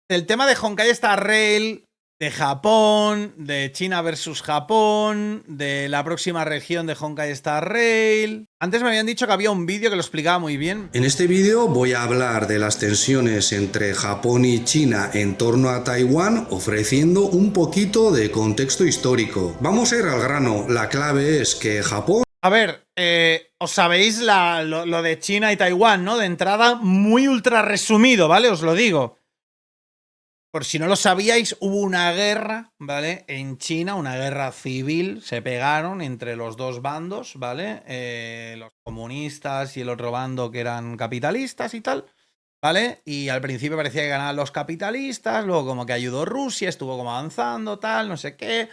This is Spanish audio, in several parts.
El tema de Honkai Star Rail, de Japón, de China versus Japón, de la próxima región de Honkai Star Rail. Antes me habían dicho que había un vídeo que lo explicaba muy bien. En este vídeo voy a hablar de las tensiones entre Japón y China en torno a Taiwán, ofreciendo un poquito de contexto histórico. Vamos a ir al grano. La clave es que Japón... A ver, os sabéis lo de China y Taiwán, ¿no? De entrada, muy ultra resumido, ¿vale? Os lo digo. Por si no lo sabíais, hubo una guerra, ¿vale? En China, una guerra civil, se pegaron entre los dos bandos, ¿vale? Los comunistas y el otro bando que eran capitalistas y tal, ¿vale? Y al principio parecía que ganaban los capitalistas, luego como que ayudó Rusia, estuvo como avanzando, tal, no sé qué.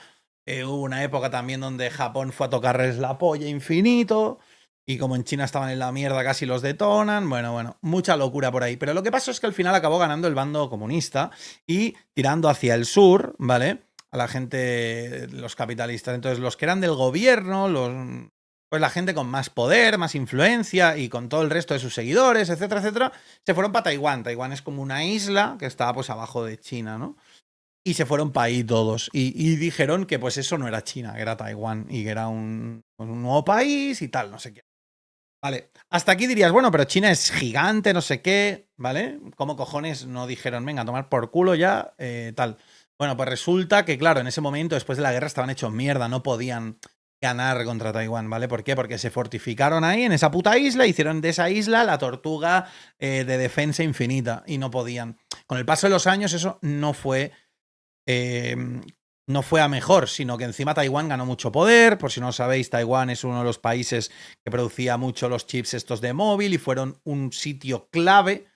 Hubo una época también donde Japón fue a tocarles la polla infinito. Y como en China estaban en la mierda, casi los detonan. Bueno, mucha locura por ahí. Pero lo que pasó es que al final acabó ganando el bando comunista y tirando hacia el sur, ¿vale? A la gente, los capitalistas. Entonces, los que eran del gobierno, pues la gente con más poder, más influencia y con todo el resto de sus seguidores, etcétera, etcétera, se fueron para Taiwán. Taiwán es como una isla que está pues abajo de China, ¿no? Y se fueron para ahí todos. Y dijeron que pues eso no era China, que era Taiwán y que era pues, un nuevo país y tal, no sé qué. Vale, hasta aquí dirías, bueno, pero China es gigante, no sé qué, ¿vale? ¿Cómo cojones no dijeron, venga, a tomar por culo ya, tal? Bueno, pues resulta que, claro, en ese momento, después de la guerra, estaban hechos mierda, no podían ganar contra Taiwán, ¿vale? ¿Por qué? Porque se fortificaron ahí, en esa puta isla, hicieron de esa isla la tortuga de defensa infinita y no podían. Con el paso de los años, eso eh, no fue a mejor, sino que encima Taiwán ganó mucho poder. Por si no lo sabéis, Taiwán es uno de los países que producía mucho los chips estos de móvil y fueron un sitio clave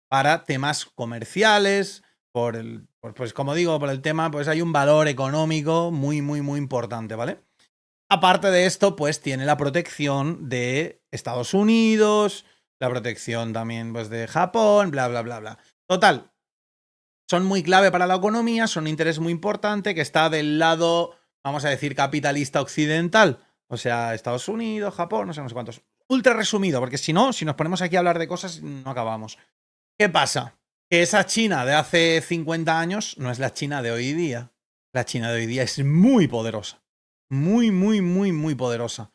para temas comerciales, pues como digo, por el tema, pues hay un valor económico muy importante, ¿vale? Aparte de esto, pues tiene la protección de Estados Unidos, la protección también pues de Japón, bla. Total, son muy clave para la economía, son un interés muy importante que está del lado, vamos a decir, capitalista occidental. O sea, Estados Unidos, Japón, no sé cuántos. Ultra resumido, porque si no, si nos ponemos aquí a hablar de cosas, no acabamos. ¿Qué pasa? Que esa China de hace 50 años no es la China de hoy día. La China de hoy día es muy poderosa. Muy poderosa.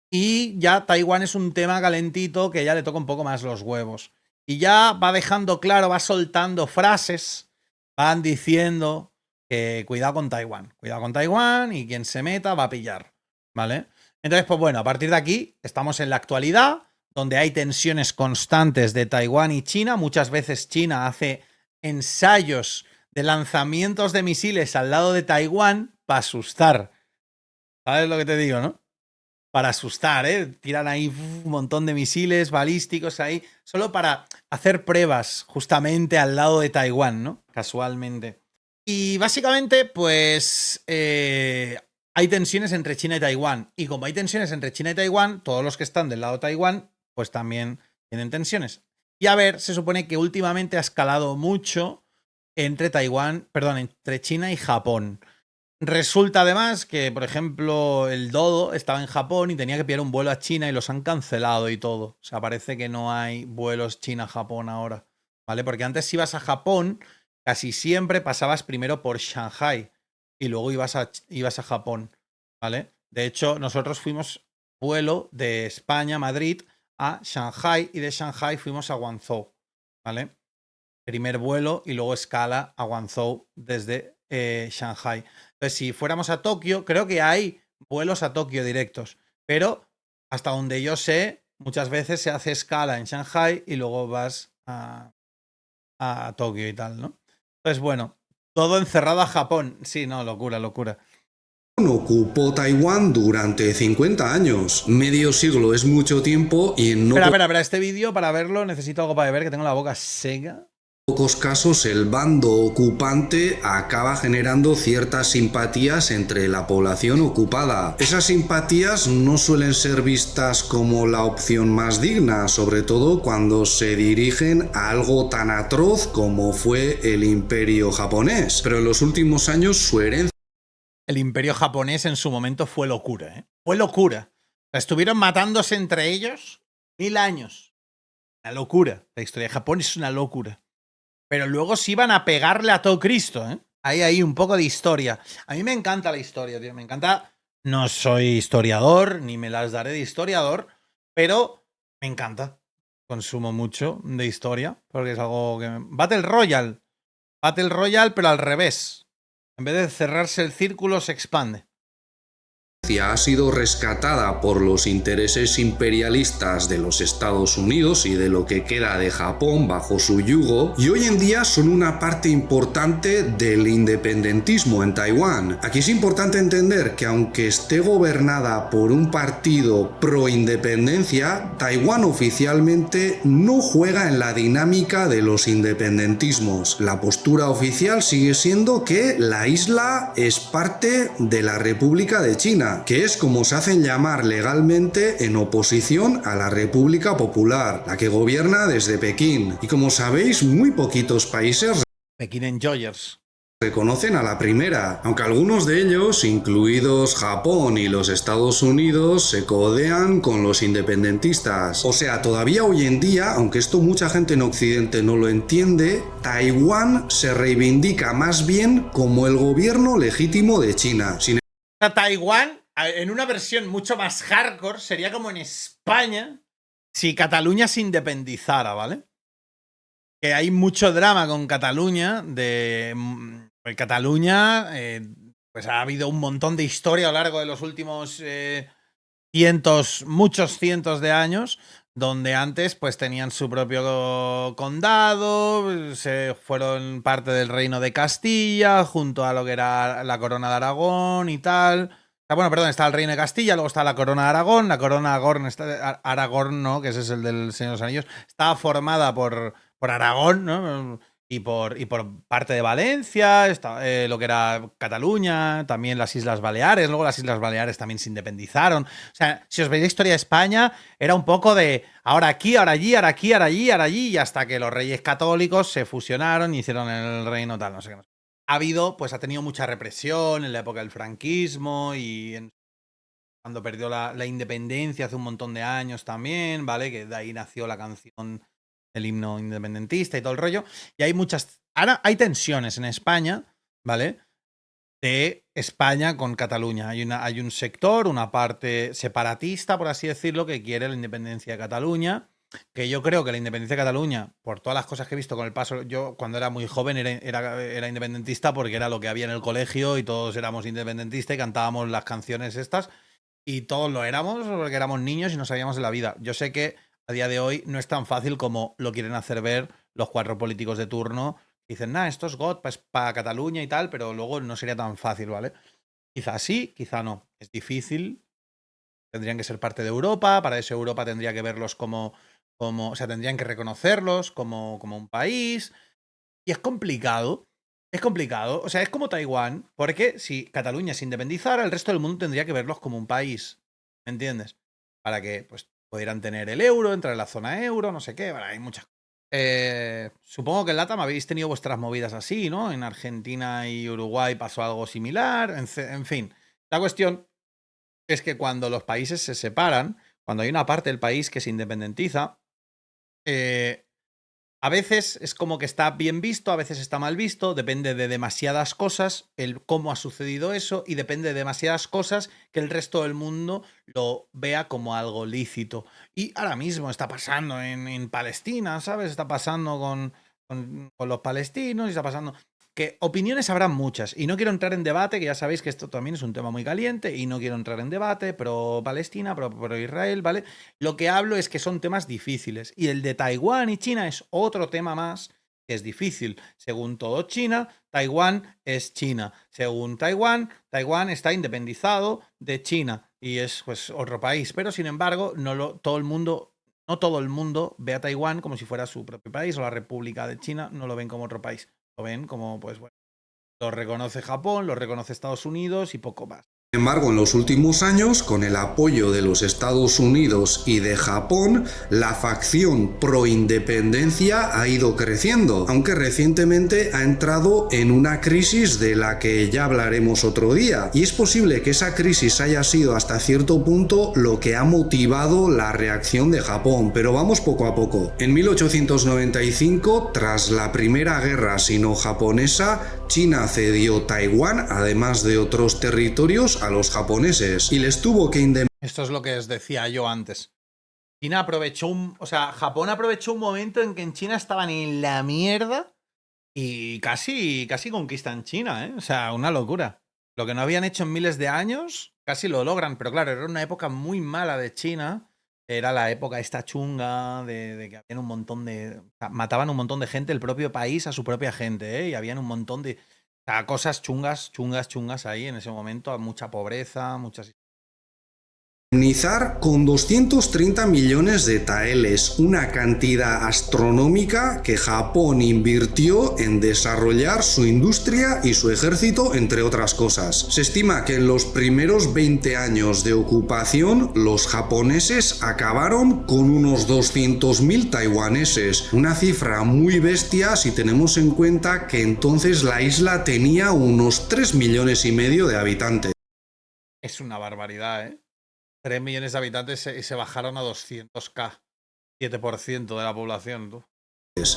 Y ya Taiwán es un tema calentito que ya le toca un poco más los huevos. Y ya va dejando claro, va soltando frases, van diciendo que cuidado con Taiwán y quien se meta va a pillar, ¿vale? Entonces, pues bueno, a partir de aquí estamos en la actualidad, donde hay tensiones constantes de Taiwán y China. Muchas veces China hace ensayos de lanzamientos de misiles al lado de Taiwán para asustar. ¿Sabes lo que te digo, no? Para asustar, ¿eh? Tiran ahí un montón de misiles balísticos ahí, solo para hacer pruebas justamente al lado de Taiwán, ¿no? Casualmente. Y básicamente, pues hay tensiones entre China y Taiwán. Y como hay tensiones entre China y Taiwán, todos los que están del lado de Taiwán, pues también tienen tensiones. Y a ver, se supone que últimamente ha escalado mucho entre entre China y Japón. Resulta además que, por ejemplo, el Dodo estaba en Japón y tenía que pillar un vuelo a China y los han cancelado y todo. O sea, parece que no hay vuelos China-Japón ahora. ¿Vale? Porque antes si ibas a Japón, casi siempre pasabas primero por Shanghai y luego ibas a Japón. ¿Vale? De hecho, nosotros fuimos vuelo de España, Madrid, a Shanghai y de Shanghai fuimos a Guangzhou. ¿Vale? Primer vuelo y luego escala a Guangzhou desde Shanghai. Entonces, si fuéramos a Tokio, creo que hay vuelos a Tokio directos, pero hasta donde yo sé, muchas veces se hace escala en Shanghai y luego vas a Tokio y tal, ¿no? Entonces, bueno, todo encerrado a Japón. Sí, no, locura. ocupó Taiwán durante 50 años. Medio siglo es mucho tiempo y en no Espera, este vídeo para verlo necesito algo para beber, que tengo la boca seca. pocos casos el bando ocupante acaba generando ciertas simpatías entre la población ocupada. Esas simpatías no suelen ser vistas como la opción más digna, sobre todo cuando se dirigen a algo tan atroz como fue el Imperio japonés. Pero en los últimos años su herencia... El imperio japonés en su momento fue locura, ¿eh? Fue locura. Estuvieron matándose entre ellos 1000 años. Una locura. La historia de Japón es una locura. pero luego sí iban a pegarle a todo Cristo, ¿eh? Ahí un poco de historia. A mí me encanta la historia, tío. Me encanta. No soy historiador, ni me las daré de historiador, pero me encanta. Consumo mucho de historia, porque es algo que... Battle Royale. Battle Royale, pero al revés. En vez de cerrarse el círculo, se expande. Ha sido rescatada por los intereses imperialistas de los Estados Unidos y de lo que queda de Japón bajo su yugo, y hoy en día son una parte importante del independentismo en Taiwán. Aquí es importante entender que aunque esté gobernada por un partido pro independencia, Taiwán oficialmente no juega en la dinámica de los independentismos. La postura oficial sigue siendo que la isla es parte de la República de China, que es como se hacen llamar legalmente en oposición a la República Popular, la que gobierna desde Pekín. Y como sabéis, muy poquitos países Pekín Enjoyers reconocen a la primera, aunque algunos de ellos, incluidos Japón y los Estados Unidos, se codean con los independentistas. O sea, todavía hoy en día, aunque esto mucha gente en Occidente no lo entiende, Taiwán se reivindica más bien como el gobierno legítimo de China. Taiwán, en una versión mucho más hardcore, sería como en España si Cataluña se independizara, ¿vale? Que hay mucho drama con Cataluña. Cataluña, pues ha habido un montón de historia a lo largo de los últimos muchos cientos de años, donde antes pues tenían su propio condado, se fueron parte del reino de Castilla, junto a lo que era la corona de Aragón y tal. Bueno, perdón, está el reino de Castilla, luego está la corona de Aragón. La corona de Aragón, Aragón, ¿no? Que ese es el del Señor de los Anillos. Estaba formada por Aragón, ¿no? Y por parte de Valencia, lo que era Cataluña, también las Islas Baleares. Luego las Islas Baleares también se independizaron. O sea, si os veis la historia de España, era un poco de ahora aquí, ahora allí, ahora aquí, ahora allí, ahora allí, y hasta que los reyes católicos se fusionaron y hicieron el reino tal, no sé qué. Ha tenido mucha represión en la época del franquismo y cuando perdió la independencia hace un montón de años también, ¿vale? Que de ahí nació la canción, el himno independentista y todo el rollo. Y hay ahora hay tensiones en España, ¿vale? De España con Cataluña. Hay un sector, una parte separatista, por así decirlo, que quiere la independencia de Cataluña. Que yo creo que la independencia de Cataluña, por todas las cosas que he visto con el paso, yo cuando era muy joven era independentista porque era lo que había en el colegio y todos éramos independentistas y cantábamos las canciones estas y todos lo éramos porque éramos niños y no sabíamos de la vida. Yo sé que a día de hoy no es tan fácil como lo quieren hacer ver los cuatro políticos de turno. Dicen, esto es God para Cataluña y tal, pero luego no sería tan fácil, ¿vale? Quizá sí, quizá no. Es difícil. Tendrían que ser parte de Europa. Para eso Europa tendría que verlos o sea, tendrían que reconocerlos como un país. Y es complicado. Es complicado. O sea, es como Taiwán, porque si Cataluña se independizara, el resto del mundo tendría que verlos como un país. ¿Me entiendes? Para que pues pudieran tener el euro, entrar en la zona euro, no sé qué. Bueno, hay muchas cosas. Supongo que en LATAM habéis tenido vuestras movidas así, ¿no? En Argentina y Uruguay pasó algo similar. En fin, la cuestión es que cuando los países se separan, cuando hay una parte del país que se independiza, a veces es como que está bien visto, a veces está mal visto, depende de demasiadas cosas, el cómo ha sucedido eso, y depende de demasiadas cosas que el resto del mundo lo vea como algo lícito. Y ahora mismo está pasando en Palestina, ¿sabes? Está pasando con los palestinos y está pasando... Que opiniones habrá muchas, y no quiero entrar en debate, que ya sabéis que esto también es un tema muy caliente, y no quiero entrar en debate pro Palestina, pro Israel, ¿vale? Lo que hablo es que son temas difíciles, y el de Taiwán y China es otro tema más que es difícil. Según todo China, Taiwán es China. Según Taiwán, Taiwán está independizado de China y es pues otro país, pero sin embargo, no todo el mundo ve a Taiwán como si fuera su propio país, o la República de China no lo ven como otro país. Lo ven como, pues bueno, lo reconoce Japón, lo reconoce Estados Unidos y poco más. Sin embargo, en los últimos años, con el apoyo de los Estados Unidos y de Japón, la facción pro-independencia ha ido creciendo, aunque recientemente ha entrado en una crisis de la que ya hablaremos otro día. Y es posible que esa crisis haya sido hasta cierto punto lo que ha motivado la reacción de Japón, pero vamos poco a poco. En 1895, tras la primera guerra sino-japonesa, China cedió Taiwán, además de otros territorios, a los japoneses y les tuvo que indemnizar. Esto es lo que os decía yo antes. China aprovechó Japón aprovechó un momento en que en China estaban en la mierda y casi conquistan China, ¿eh? O sea, una locura. Lo que no habían hecho en miles de años, casi lo logran. Pero claro, era una época muy mala de China. Era la época esta chunga de que habían un montón de... O sea, mataban un montón de gente, el propio país a su propia gente, ¿eh? Y habían un montón de... O sea, cosas chungas ahí en ese momento. Mucha pobreza, muchas... Con 230 millones de taeles, una cantidad astronómica que Japón invirtió en desarrollar su industria y su ejército, entre otras cosas. Se estima que en los primeros 20 años de ocupación, los japoneses acabaron con unos 200.000 taiwaneses, una cifra muy bestia si tenemos en cuenta que entonces la isla tenía unos 3,5 millones de habitantes. Es una barbaridad, ¿eh? 3 millones de habitantes y se bajaron a 200.000, 7% de la población, tú.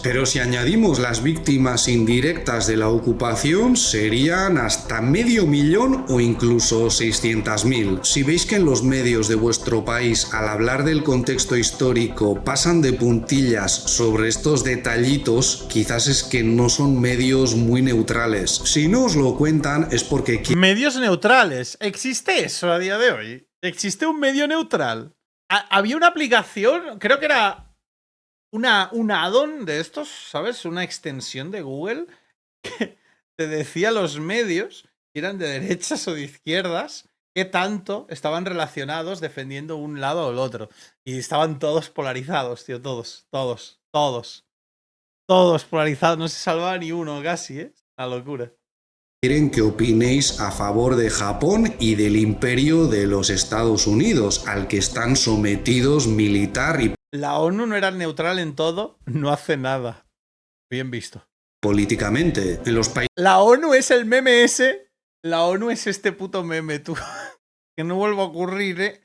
Pero si añadimos las víctimas indirectas de la ocupación, serían hasta 500.000 o incluso 600.000. Si veis que en los medios de vuestro país, al hablar del contexto histórico, pasan de puntillas sobre estos detallitos, quizás es que no son medios muy neutrales. Si no os lo cuentan es porque... Medios neutrales. ¿Existe eso a día de hoy? ¿Existe un medio neutral? Había una aplicación, creo que era un add-on de estos, ¿sabes? Una extensión de Google que te decía los medios, si eran de derechas o de izquierdas, qué tanto estaban relacionados defendiendo un lado o el otro. Y estaban todos polarizados, tío, todos polarizados. No se salvaba ni uno casi, ¿eh? La locura. Quieren que opinéis a favor de Japón y del imperio de los Estados Unidos, al que están sometidos militar y La ONU no era neutral en todo, no hace nada. Bien visto. políticamente. En los países La ONU es el meme ese. La ONU es este puto meme, tú. Que no vuelva a ocurrir, ¿eh?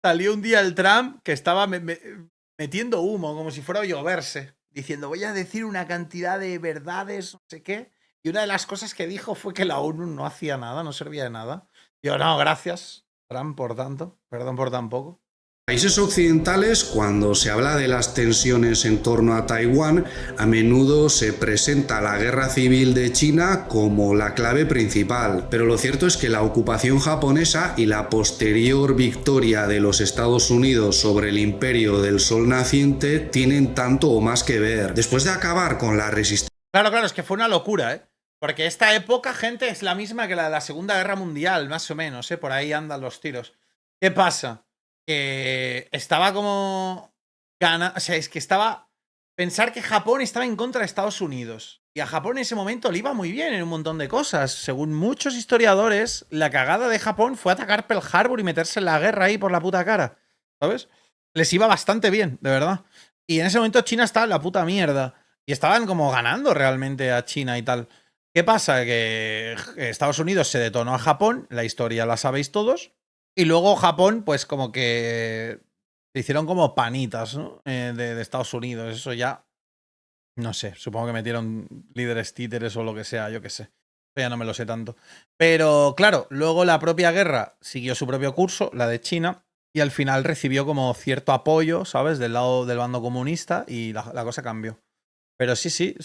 Salió un día el Trump que estaba metiendo humo, como si fuera a lloverse. Diciendo, voy a decir una cantidad de verdades, no sé qué. Y una de las cosas que dijo fue que la ONU no hacía nada, no servía de nada. Yo, no, gracias, Trump, por tanto. Perdón por tan poco. países occidentales, cuando se habla de las tensiones en torno a Taiwán, a menudo se presenta la guerra civil de China como la clave principal. Pero lo cierto es que la ocupación japonesa y la posterior victoria de los Estados Unidos sobre el imperio del sol naciente tienen tanto o más que ver. Después de acabar con la resistencia... Claro, es que fue una locura, ¿eh? Porque esta época, gente, es la misma que la de la Segunda Guerra Mundial, más o menos, ¿eh? Por ahí andan los tiros. ¿Qué pasa? Que estaba como... O sea, es que estaba... Pensar que Japón estaba en contra de Estados Unidos. Y a Japón en ese momento le iba muy bien en un montón de cosas. Según muchos historiadores, la cagada de Japón fue atacar Pearl Harbor y meterse en la guerra ahí por la puta cara. ¿Sabes? Les iba bastante bien, de verdad. Y en ese momento China estaba en la puta mierda. Y estaban como ganando realmente a China y tal. ¿Qué pasa? Que Estados Unidos se detonó a Japón, la historia la sabéis todos, y luego Japón, pues como que se hicieron como panitas, ¿no? De Estados Unidos, eso ya, no sé, supongo que metieron líderes títeres o lo que sea, yo qué sé. Eso ya no me lo sé tanto. Pero claro, luego la propia guerra siguió su propio curso, la de China, y al final recibió como cierto apoyo, ¿sabes? Del lado del bando comunista y la cosa cambió. Pero sí,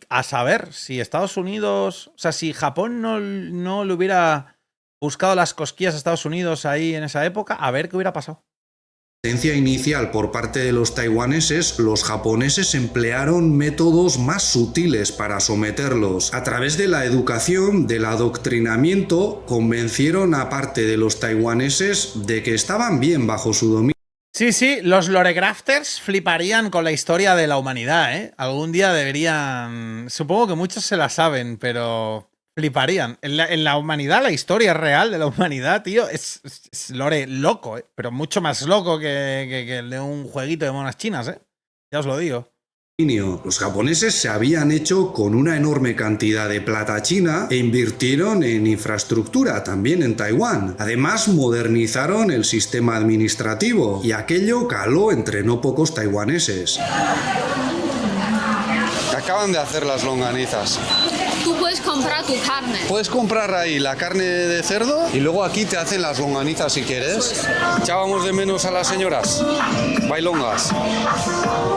a saber, si Estados Unidos, o sea, si Japón no le hubiera buscado las cosquillas a Estados Unidos ahí en esa época, a ver qué hubiera pasado. Inicial por parte de los taiwaneses, los japoneses emplearon métodos más sutiles para someterlos. A través de la educación, del adoctrinamiento, convencieron a parte de los taiwaneses de que estaban bien bajo su dominio. Sí, los lorecrafters fliparían con la historia de la humanidad, ¿eh? Algún día deberían... Supongo que muchos se la saben, pero Fliparían. En la humanidad, la historia real de la humanidad, tío, es lore loco, ¿eh? Pero mucho más loco que el de un jueguito de monas chinas, ¿eh? Ya os lo digo. Los japoneses se habían hecho con una enorme cantidad de plata china e invirtieron en infraestructura también en Taiwán. Además, modernizaron el sistema administrativo y aquello caló entre no pocos taiwaneses. Acaban de hacer las longanizas. Tú puedes comprar tu carne. Puedes comprar ahí la carne de cerdo y luego aquí te hacen las longanizas si quieres. Echábamos de menos a las señoras bailongas.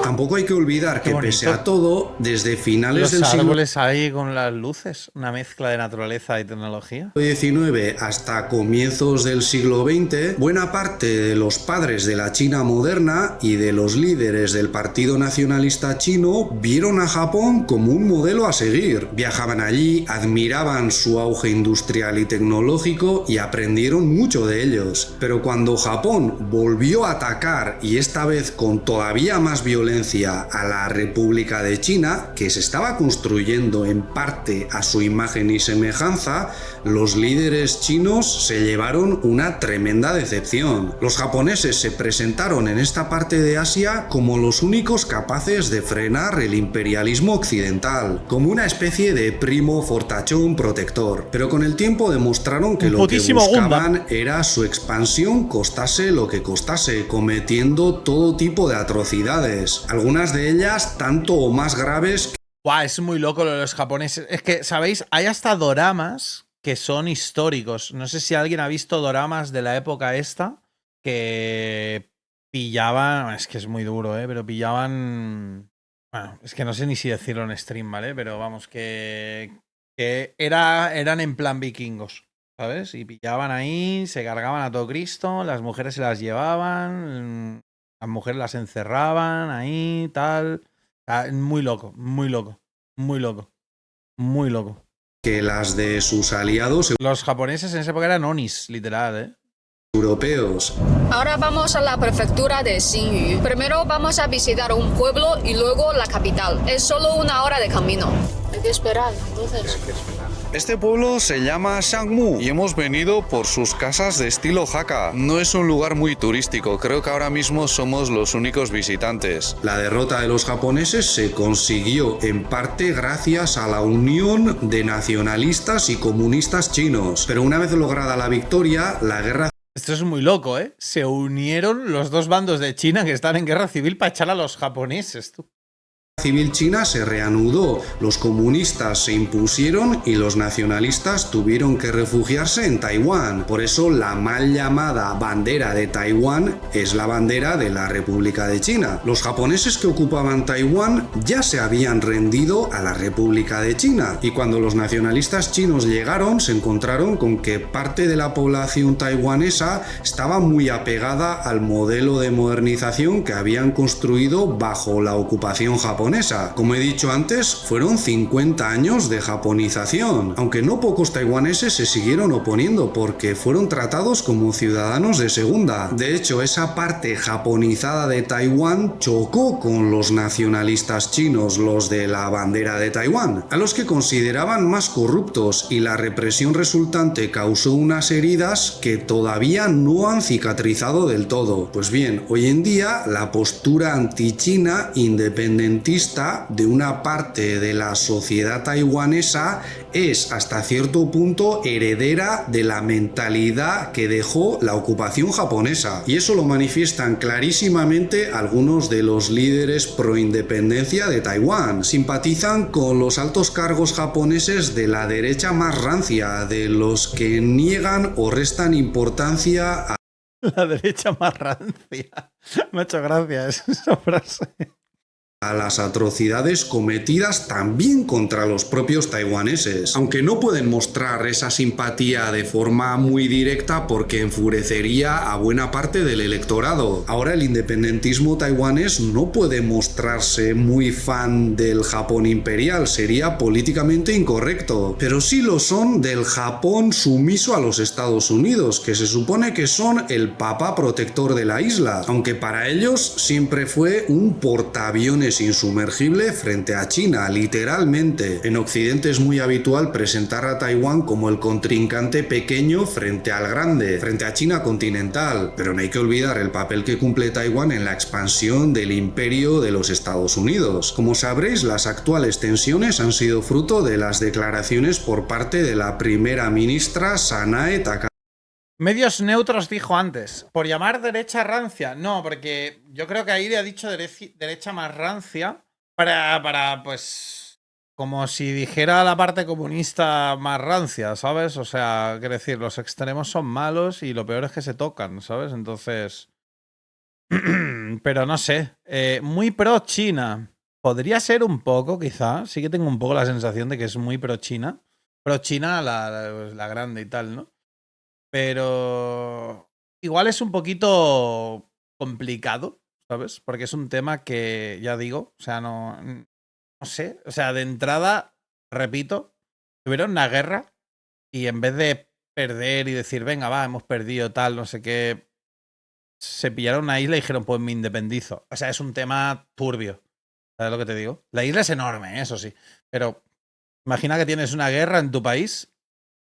Tampoco hay que olvidar que pese a todo, desde finales del Los siglo árboles ahí con las luces, una mezcla de naturaleza y tecnología. XIX hasta comienzos del siglo XX, buena parte de los padres de la China moderna y de los líderes del Partido Nacionalista Chino vieron a Japón como un modelo a seguir. Viajaban allí, admiraban su auge industrial y tecnológico y aprendieron mucho de ellos. Pero cuando Japón volvió a atacar, y esta vez con todavía más violencia, a la República de China, que se estaba construyendo en parte a su imagen y semejanza, los líderes chinos se llevaron una tremenda decepción. Los japoneses se presentaron en esta parte de Asia como los únicos capaces de frenar el imperialismo occidental, como una especie de primo fortachón protector. Pero con el tiempo demostraron que lo que buscaban era su expansión costase lo que costase, cometiendo todo tipo de atrocidades, algunas de ellas tanto o más graves. Guau, es muy loco lo de los japoneses. Es que, ¿sabéis? Hay hasta doramas que son históricos. No sé si alguien ha visto doramas de la época esta que pillaban... Es que es muy duro, ¿eh? Pero pillaban... Bueno, es que no sé ni si decirlo en stream, ¿vale? Pero vamos, que eran en plan vikingos, ¿sabes? Y pillaban ahí, se cargaban a todo Cristo, las mujeres se las llevaban, las mujeres las encerraban ahí, tal... Muy loco, muy loco, muy loco, muy loco. Que las de sus aliados Los japoneses en esa época eran onis, literal, ¿eh? Europeos. Ahora vamos a la prefectura de Xinyu. Primero vamos a visitar un pueblo y luego la capital. Es solo 1 hora de camino. Hay que esperar, entonces. Este pueblo se llama Shangmu y hemos venido por sus casas de estilo Hakka. No es un lugar muy turístico, creo que ahora mismo somos los únicos visitantes. La derrota de los japoneses se consiguió en parte gracias a la unión de nacionalistas y comunistas chinos. Pero una vez lograda la victoria, la guerra Esto es muy loco, ¿eh? Se unieron los dos bandos de China que están en guerra civil para echar a los japoneses, tú. civil china se reanudó, los comunistas se impusieron y los nacionalistas tuvieron que refugiarse en Taiwán. Por eso la mal llamada bandera de Taiwán es la bandera de la República de China. Los japoneses que ocupaban Taiwán ya se habían rendido a la República de China y cuando los nacionalistas chinos llegaron se encontraron con que parte de la población taiwanesa estaba muy apegada al modelo de modernización que habían construido bajo la ocupación japonesa. Como he dicho antes, fueron 50 años de japonización, aunque no pocos taiwaneses se siguieron oponiendo porque fueron tratados como ciudadanos de segunda. De hecho, esa parte japonizada de Taiwán chocó con los nacionalistas chinos, los de la bandera de Taiwán, a los que consideraban más corruptos, y la represión resultante causó unas heridas que todavía no han cicatrizado del todo. Pues bien, hoy en día la postura anti-China independentista de una parte de la sociedad taiwanesa es hasta cierto punto heredera de la mentalidad que dejó la ocupación japonesa, y eso lo manifiestan clarísimamente algunos de los líderes pro independencia de Taiwán. Simpatizan con los altos cargos japoneses de la derecha más rancia, de los que niegan o restan importancia a la derecha más rancia. Me ha hecho gracia esa frase. A las atrocidades cometidas también contra los propios taiwaneses, aunque no pueden mostrar esa simpatía de forma muy directa porque enfurecería a buena parte del electorado. Ahora el independentismo taiwanés no puede mostrarse muy fan del Japón imperial, sería políticamente incorrecto, pero sí lo son del Japón sumiso a los Estados Unidos, que se supone que son el papá protector de la isla, aunque para ellos siempre fue un portaaviones sin sumergible frente a China, literalmente. En Occidente es muy habitual presentar a Taiwán como el contrincante pequeño frente al grande, frente a China continental, pero no hay que olvidar el papel que cumple Taiwán en la expansión del imperio de los Estados Unidos. Como sabréis, las actuales tensiones han sido fruto de las declaraciones por parte de la primera ministra Sanae Takayama. Medios neutros dijo antes. Por llamar derecha rancia. No, porque yo creo que ahí le ha dicho derecha más rancia pues, como si dijera la parte comunista más rancia, ¿sabes? O sea, quiero decir, los extremos son malos y lo peor es que se tocan, ¿sabes? Entonces, pero no sé. Muy pro China. Podría ser un poco, quizá. Sí que tengo un poco la sensación de que es muy pro China. Pro China la grande y tal, ¿no? Pero igual es un poquito complicado, ¿sabes? Porque es un tema que, ya digo, o sea, no sé. O sea, de entrada, repito, tuvieron una guerra y en vez de perder y decir, venga, va, hemos perdido, tal, no sé qué, se pillaron una isla y dijeron, pues me independizo. O sea, es un tema turbio. ¿Sabes lo que te digo? La isla es enorme, eso sí. Pero imagina que tienes una guerra en tu país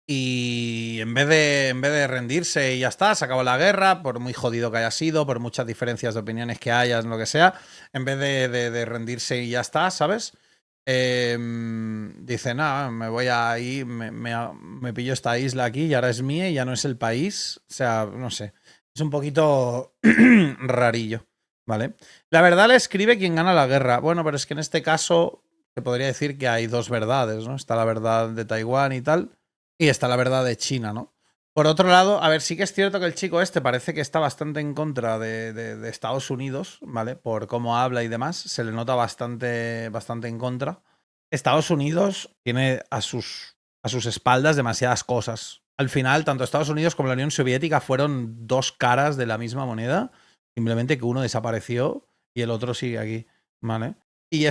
y en vez de rendirse y ya está, se acabó la guerra, por muy jodido que haya sido, por muchas diferencias de opiniones que haya, lo que sea, en vez de rendirse y ya está, ¿sabes? Dice, no, me voy a ir, me pillo esta isla aquí y ahora es mía y ya no es el país. O sea, no sé. Es un poquito rarillo, ¿vale? La verdad le escribe quien gana la guerra. Bueno, pero es que en este caso se podría decir que hay dos verdades, ¿no? Está la verdad de Taiwán y tal. Y está la verdad de China, ¿no? Por otro lado, a ver, sí que es cierto que el chico este parece que está bastante en contra de Estados Unidos, ¿vale? Por cómo habla y demás. Se le nota bastante en contra. Estados Unidos tiene a sus espaldas demasiadas cosas. Al final, tanto Estados Unidos como la Unión Soviética fueron dos caras de la misma moneda. Simplemente que uno desapareció y el otro sigue aquí, ¿vale? Y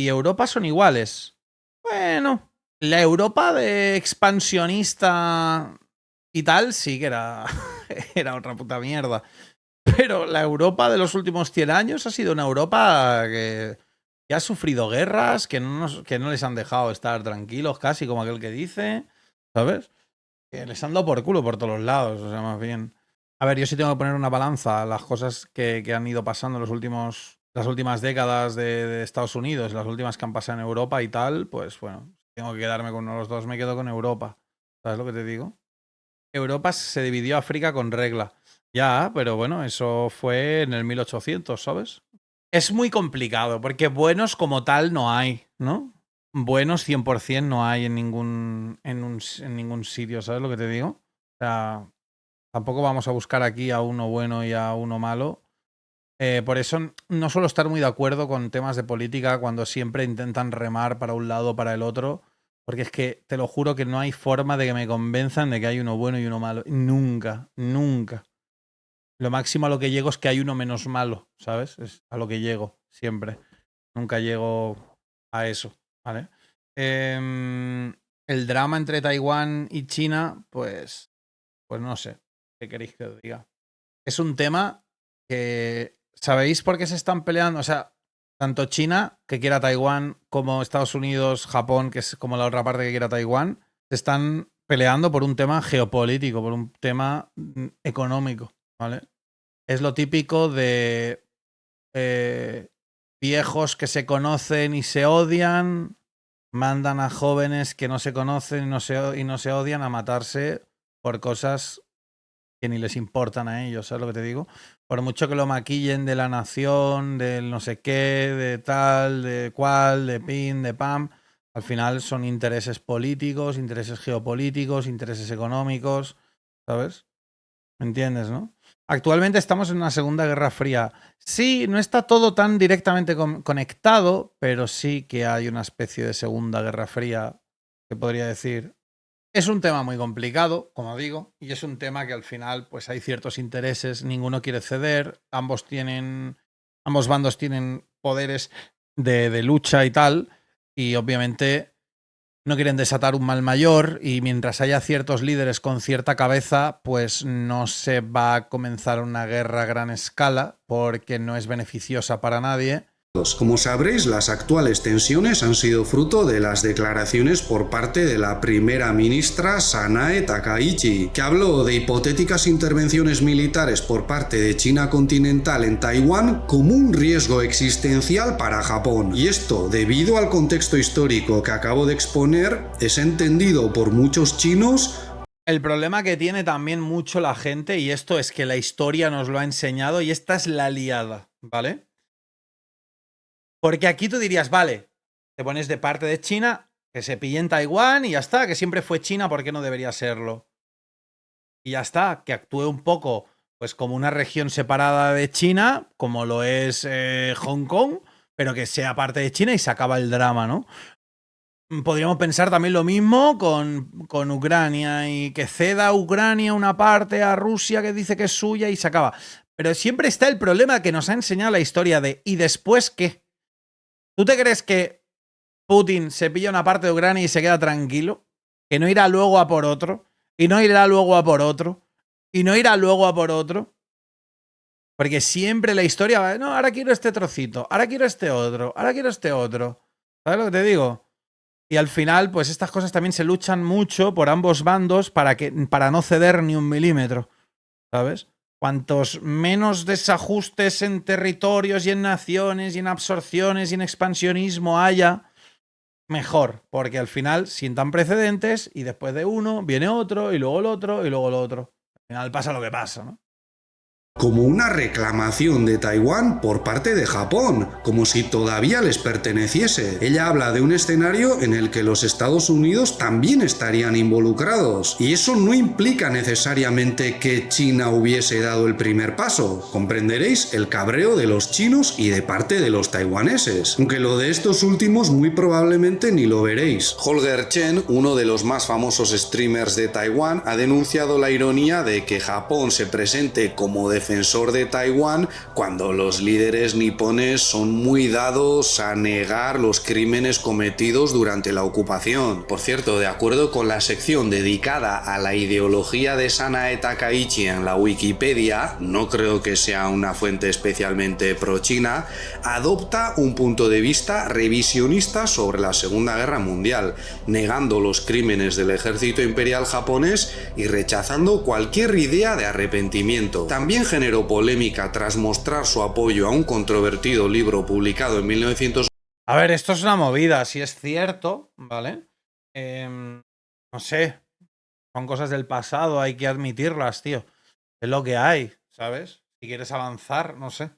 Europa son iguales. Bueno, la Europa de expansionista y tal sí que era, era otra puta mierda. Pero la Europa de los últimos 100 años ha sido una Europa que ha sufrido guerras, que no les han dejado estar tranquilos casi, como aquel que dice, ¿sabes? Que les han dado por culo por todos los lados, o sea, más bien. A ver, yo sí tengo que poner una balanza a las cosas que han ido pasando en las últimas décadas de Estados Unidos, las últimas que han pasado en Europa y tal, pues bueno, tengo que quedarme con uno de los dos, me quedo con Europa. ¿Sabes lo que te digo? Europa se dividió África con regla. Ya, pero bueno, eso fue en el 1800, ¿sabes? Es muy complicado, porque buenos como tal no hay, ¿no? Buenos 100% no hay en ningún sitio, ¿sabes lo que te digo? O sea, tampoco vamos a buscar aquí a uno bueno y a uno malo. Por eso no suelo estar muy de acuerdo con temas de política cuando siempre intentan remar para un lado o para el otro, porque es que te lo juro que no hay forma de que me convenzan de que hay uno bueno y uno malo. Nunca, nunca. Lo máximo a lo que llego es que hay uno menos malo, ¿sabes? Es a lo que llego, siempre. Nunca llego a eso, ¿vale? El drama entre Taiwán y China, pues no sé, ¿qué queréis que os diga? Es un tema que, ¿sabéis por qué se están peleando? O sea, tanto China, que quiera Taiwán, como Estados Unidos, Japón, que es como la otra parte que quiera Taiwán, se están peleando por un tema geopolítico, por un tema económico, ¿vale? Es lo típico de viejos que se conocen y se odian, mandan a jóvenes que no se conocen y no se odian a matarse por cosas que ni les importan a ellos, ¿sabes lo que te digo? Por mucho que lo maquillen de la nación, del no sé qué, de tal, de cual, de pin, de pam, al final son intereses políticos, intereses geopolíticos, intereses económicos, ¿sabes? ¿Me entiendes, no? Actualmente estamos en una segunda guerra fría. Sí, no está todo tan directamente conectado, pero sí que hay una especie de segunda guerra fría, que podría decir. Es un tema muy complicado, como digo, y es un tema que al final pues hay ciertos intereses, ninguno quiere ceder, ambos bandos tienen poderes de lucha y tal, y obviamente no quieren desatar un mal mayor, y mientras haya ciertos líderes con cierta cabeza, pues no se va a comenzar una guerra a gran escala porque no es beneficiosa para nadie. Como sabréis, las actuales tensiones han sido fruto de las declaraciones por parte de la primera ministra Sanae Takaichi, que habló de hipotéticas intervenciones militares por parte de China continental en Taiwán como un riesgo existencial para Japón. Y esto, debido al contexto histórico que acabo de exponer, es entendido por muchos chinos. El problema que tiene también mucho la gente, y esto es que la historia nos lo ha enseñado, y esta es la liada, ¿vale? Porque aquí tú dirías, vale, te pones de parte de China, que se pille en Taiwán y ya está, que siempre fue China, ¿por qué no debería serlo? Y ya está, que actúe un poco pues como una región separada de China, como lo es Hong Kong, pero que sea parte de China y se acaba el drama, ¿no? Podríamos pensar también lo mismo con Ucrania y que ceda Ucrania una parte a Rusia que dice que es suya y se acaba. Pero siempre está el problema que nos ha enseñado la historia de ¿y después qué? ¿Tú te crees que Putin se pilla una parte de Ucrania y se queda tranquilo? ¿Que no irá luego a por otro? ¿Y no irá luego a por otro? ¿Y no irá luego a por otro? Porque siempre la historia va, no, ahora quiero este trocito, ahora quiero este otro, ahora quiero este otro. ¿Sabes lo que te digo? Y al final, pues estas cosas también se luchan mucho por ambos bandos para no ceder ni un milímetro. ¿Sabes? Cuantos menos desajustes en territorios y en naciones y en absorciones y en expansionismo haya, mejor. Porque al final sientan precedentes y después de uno viene otro y luego el otro y luego el otro. Al final pasa lo que pasa, ¿no? Como una reclamación de Taiwán por parte de Japón, como si todavía les perteneciese. Ella habla de un escenario en el que los Estados Unidos también estarían involucrados, y eso no implica necesariamente que China hubiese dado el primer paso. Comprenderéis el cabreo de los chinos y de parte de los taiwaneses, aunque lo de estos últimos muy probablemente ni lo veréis. Holger Chen, uno de los más famosos streamers de Taiwán, ha denunciado la ironía de que Japón se presente como defensor de Taiwán cuando los líderes nipones son muy dados a negar los crímenes cometidos durante la ocupación. Por cierto, de acuerdo con la sección dedicada a la ideología de Sanae Takaichi en la Wikipedia, no creo que sea una fuente especialmente pro-China, adopta un punto de vista revisionista sobre la Segunda Guerra Mundial, negando los crímenes del ejército imperial japonés y rechazando cualquier idea de arrepentimiento. También generó polémica tras mostrar su apoyo a un controvertido libro publicado en 1900. A ver, esto es una movida, si es cierto, ¿vale? No sé, son cosas del pasado, hay que admitirlas, tío. Es lo que hay, ¿sabes? Si quieres avanzar, no sé.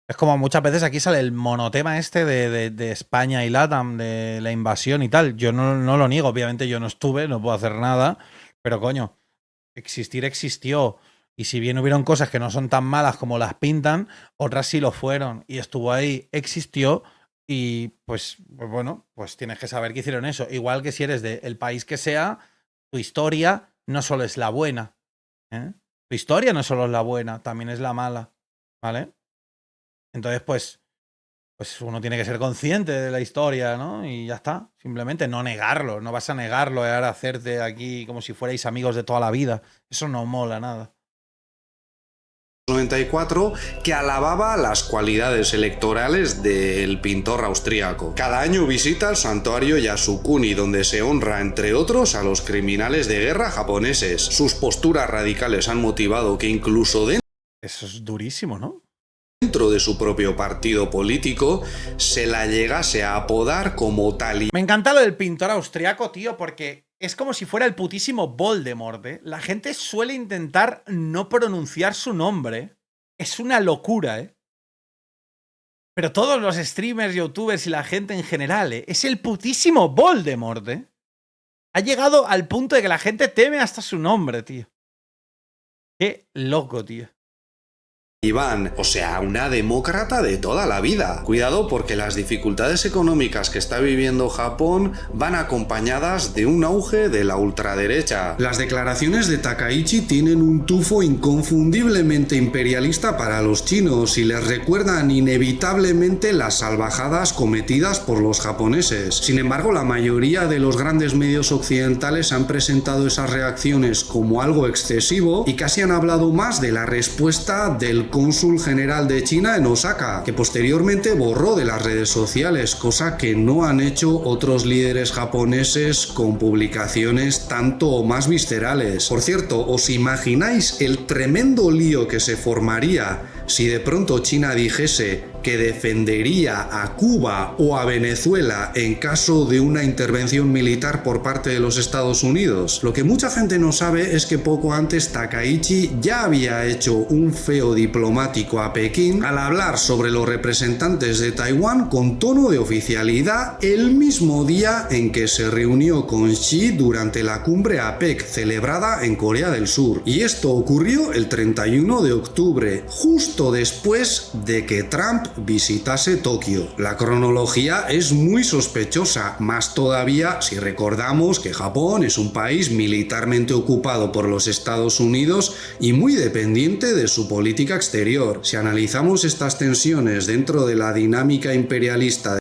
Es como muchas veces aquí sale el monotema este de España y LATAM, de la invasión y tal. Yo no lo niego, obviamente yo no estuve, no puedo hacer nada, pero coño, existir existió. Y si bien hubieron cosas que no son tan malas como las pintan, otras sí lo fueron. Y estuvo ahí, existió y pues bueno, pues tienes que saber que hicieron eso. Igual que si eres del país que sea, tu historia no solo es la buena, ¿eh? Tu historia no solo es la buena, también es la mala, ¿vale? Entonces pues uno tiene que ser consciente de la historia, ¿no? Y ya está. Simplemente no negarlo. No vas a negarlo y ahora hacerte aquí como si fuerais amigos de toda la vida. Eso no mola nada. 94, que alababa las cualidades electorales del pintor austríaco. Cada año visita el santuario Yasukuni, donde se honra, entre otros, a los criminales de guerra japoneses. Sus posturas radicales han motivado que incluso Eso es durísimo, ¿no? dentro de su propio partido político se la llegase a apodar como tal. Me encanta lo del pintor austriaco, tío, porque es como si fuera el putísimo Voldemort, ¿eh? La gente suele intentar no pronunciar su nombre. Es una locura, ¿eh? Pero todos los streamers, youtubers y la gente en general, ¿eh? Es el putísimo Voldemort, ¿eh? Ha llegado al punto de que la gente teme hasta su nombre, tío. Qué loco, tío. Iván, o sea, una demócrata de toda la vida. Cuidado porque las dificultades económicas que está viviendo Japón van acompañadas de un auge de la ultraderecha. Las declaraciones de Takaichi tienen un tufo inconfundiblemente imperialista para los chinos y les recuerdan inevitablemente las salvajadas cometidas por los japoneses. Sin embargo, la mayoría de los grandes medios occidentales han presentado esas reacciones como algo excesivo y casi han hablado más de la respuesta del cónsul general de China en Osaka, que posteriormente borró de las redes sociales, cosa que no han hecho otros líderes japoneses con publicaciones tanto o más viscerales. Por cierto, ¿os imagináis el tremendo lío que se formaría si de pronto China dijese que defendería a Cuba o a Venezuela en caso de una intervención militar por parte de los Estados Unidos? Lo que mucha gente no sabe es que poco antes Takaichi ya había hecho un feo diplomático a Pekín al hablar sobre los representantes de Taiwán con tono de oficialidad el mismo día en que se reunió con Xi durante la cumbre APEC celebrada en Corea del Sur. Y esto ocurrió el 31 de octubre, justo después de que Trump visitase Tokio. La cronología es muy sospechosa, más todavía si recordamos que Japón es un país militarmente ocupado por los Estados Unidos y muy dependiente de su política exterior. Si analizamos estas tensiones dentro de la dinámica imperialista.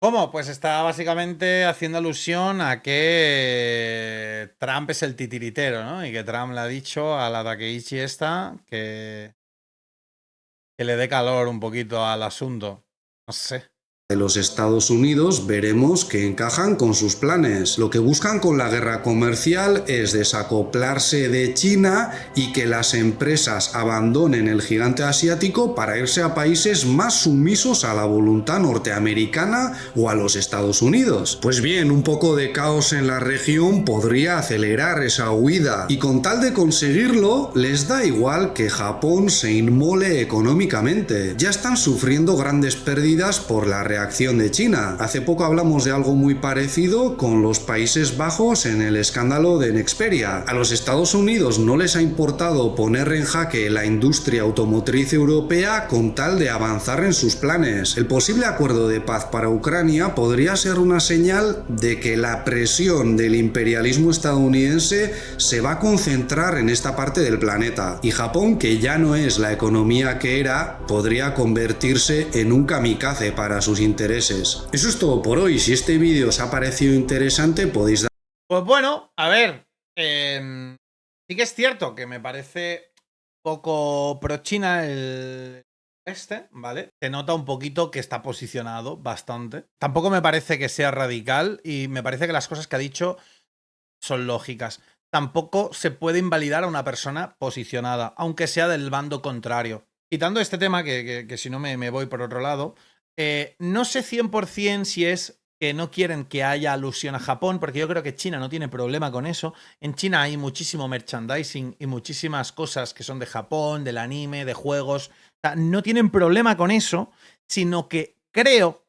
¿Cómo? Pues está básicamente haciendo alusión a que Trump es el titiritero, ¿no? Y que Trump le ha dicho a la Takeichi esta que le dé calor un poquito al asunto. No sé. De los Estados Unidos, veremos que encajan con sus planes. Lo que buscan con la guerra comercial es desacoplarse de China y que las empresas abandonen el gigante asiático para irse a países más sumisos a la voluntad norteamericana o a los Estados Unidos. Pues bien, un poco de caos en la región podría acelerar esa huida, y con tal de conseguirlo, les da igual que Japón se inmole económicamente. Ya están sufriendo grandes pérdidas por la reacción de China. Hace poco hablamos de algo muy parecido con los Países Bajos en el escándalo de Nexperia. A los Estados Unidos no les ha importado poner en jaque la industria automotriz europea con tal de avanzar en sus planes. El posible acuerdo de paz para Ucrania podría ser una señal de que la presión del imperialismo estadounidense se va a concentrar en esta parte del planeta, y Japón, que ya no es la economía que era, podría convertirse en un kamikaze para sus intereses. Eso es todo por hoy. Si este vídeo os ha parecido interesante, podéis dar... Pues bueno, a ver, sí que es cierto que me parece poco pro-China el ¿vale? Se nota un poquito que está posicionado bastante. Tampoco me parece que sea radical y me parece que las cosas que ha dicho son lógicas. Tampoco se puede invalidar a una persona posicionada, aunque sea del bando contrario. Quitando este tema, que si no me voy por otro lado, no sé 100% si es que no quieren que haya alusión a Japón, porque yo creo que China no tiene problema con eso. En China hay muchísimo merchandising y muchísimas cosas que son de Japón, del anime, de juegos. O sea, no tienen problema con eso, sino que creo,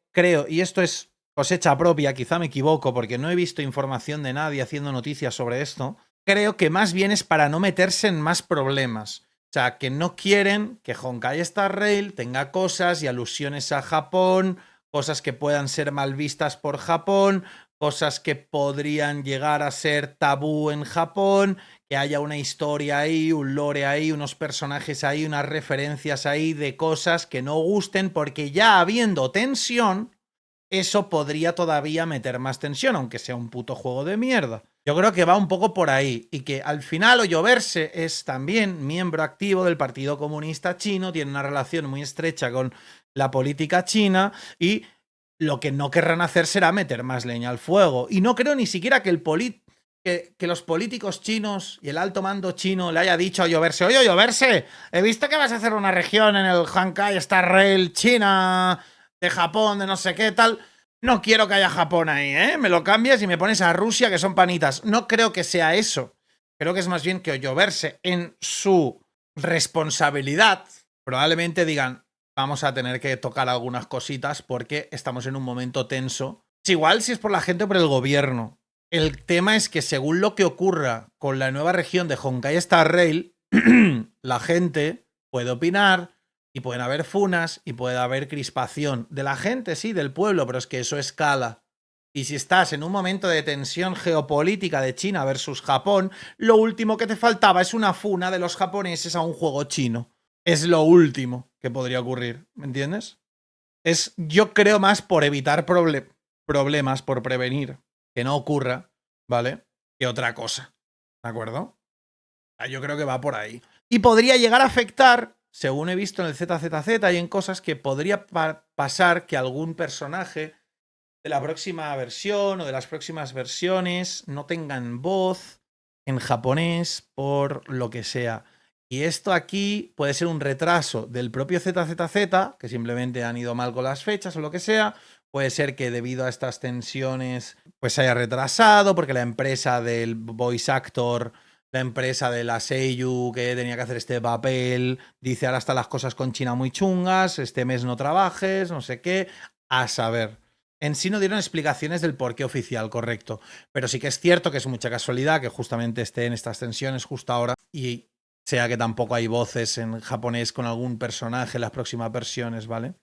y esto es cosecha propia, quizá me equivoco porque no he visto información de nadie haciendo noticias sobre esto, creo que más bien es para no meterse en más problemas. O sea, que no quieren que Honkai Star Rail tenga cosas y alusiones a Japón, cosas que puedan ser mal vistas por Japón, cosas que podrían llegar a ser tabú en Japón, que haya una historia ahí, un lore ahí, unos personajes ahí, unas referencias ahí de cosas que no gusten, porque ya habiendo tensión, eso podría todavía meter más tensión, aunque sea un puto juego de mierda. Yo creo que va un poco por ahí, y que al final Hoyoverse es también miembro activo del Partido Comunista Chino, tiene una relación muy estrecha con la política china, y lo que no querrán hacer será meter más leña al fuego. Y no creo ni siquiera que que los políticos chinos y el alto mando chino le haya dicho a Hoyoverse: oye, Hoyoverse, he visto que vas a hacer una región en el Honkai Star Rail China, de Japón, de no sé qué tal. No quiero que haya Japón ahí, ¿eh? Me lo cambias y me pones a Rusia, que son panitas. No creo que sea eso. Creo que es más bien que Hoyoverse, en su responsabilidad, probablemente digan: vamos a tener que tocar algunas cositas porque estamos en un momento tenso. Es igual si es por la gente o por el gobierno. El tema es que según lo que ocurra con la nueva región de Honkai Star Rail, la gente puede opinar, y pueden haber funas, y puede haber crispación de la gente, sí, del pueblo, pero es que eso escala. Y si estás en un momento de tensión geopolítica de China versus Japón, lo último que te faltaba es una funa de los japoneses a un juego chino. Es lo último que podría ocurrir, ¿me entiendes? Yo creo más por evitar problemas, por prevenir que no ocurra, ¿vale? Que otra cosa, ¿de acuerdo? Yo creo que va por ahí. Y podría llegar a afectar, según he visto en el ZZZ, hay en cosas que podría pasar que algún personaje de la próxima versión o de las próximas versiones no tengan voz en japonés por lo que sea. Y esto aquí puede ser un retraso del propio ZZZ, que simplemente han ido mal con las fechas o lo que sea. Puede ser que debido a estas tensiones pues se haya retrasado porque la empresa del voice actor, la empresa de la Seiyu que tenía que hacer este papel, dice ahora están las cosas con China muy chungas, este mes no trabajes, no sé qué, a saber. En sí no dieron explicaciones del porqué oficial, correcto. Pero sí que es cierto que es mucha casualidad que justamente esté en estas tensiones justo ahora y sea que tampoco hay voces en japonés con algún personaje en las próximas versiones, ¿vale?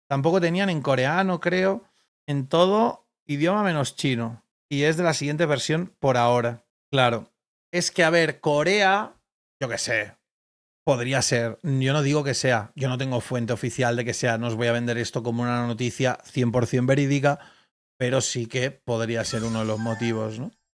Tampoco tenían en coreano, creo, en todo idioma menos chino. Y es de la siguiente versión por ahora. Claro. Es que, a ver, Corea, yo qué sé, podría ser. Yo no digo que sea. Yo no tengo fuente oficial de que sea. No os voy a vender esto como una noticia 100% verídica, pero sí que podría ser uno de los motivos, ¿no?